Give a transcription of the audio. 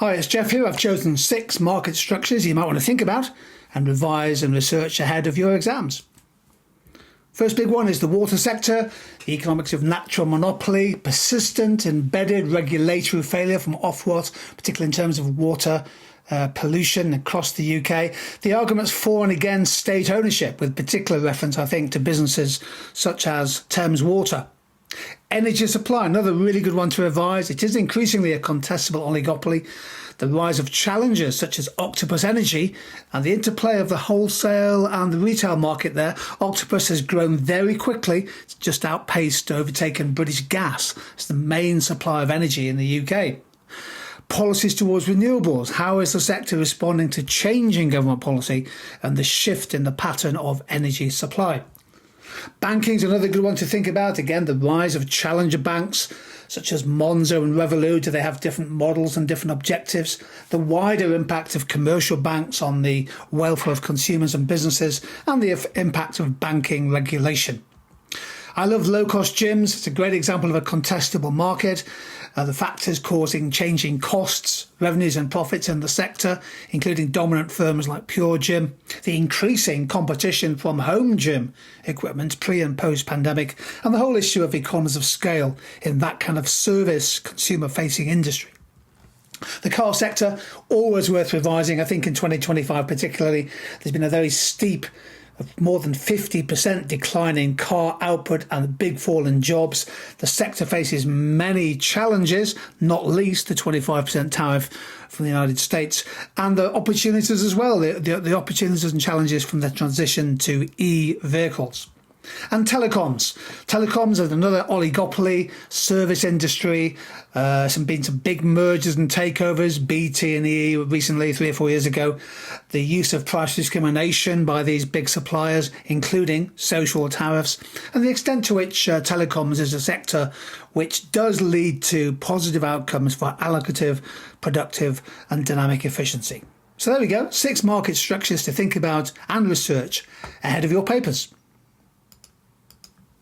Hi, it's Jeff here. I've chosen 6 market structures you might want to think about and revise and research ahead of your exams. First big one is the water sector, the economics of natural monopoly, persistent embedded regulatory failure from Ofwat, particularly in terms of water pollution across the UK. The arguments for and against state ownership, with particular reference, I think, to businesses such as Thames Water. Energy supply, another really good one to revise. It is increasingly a contestable oligopoly. The rise of challengers such as Octopus Energy and the interplay of the wholesale and the retail market there. Octopus has grown very quickly. It's just outpaced, overtaken British Gas as the main supplier of energy in the UK. Policies towards renewables. How is the sector responding to changing government policy and the shift in the pattern of energy supply? Banking is another good one to think about. Again, the rise of challenger banks such as Monzo and Revolut. Do they have different models and different objectives? The wider impact of commercial banks on the welfare of consumers and businesses, and the impact of banking regulation. I love low-cost gyms. It's a great example of a contestable market. The factors causing changing costs, revenues and profits in the sector, including dominant firms like Pure Gym, the increasing competition from home gym equipment pre and post-pandemic, and the whole issue of economies of scale in that kind of service consumer-facing industry. The car sector, always worth revising. I think in 2025 particularly, there's been a very steep more than 50% decline in car output and a big fall in jobs. The sector faces many challenges, not least the 25% tariff from the United States, and the opportunities as well, the opportunities and challenges from the transition to e-vehicles. And telecoms. Telecoms are another oligopoly, service industry. Been some big mergers and takeovers, BT and EE recently, 3 or 4 years ago. The use of price discrimination by these big suppliers, including social tariffs, and the extent to which telecoms is a sector which does lead to positive outcomes for allocative, productive and dynamic efficiency. So there we go, 6 market structures to think about and research ahead of your papers.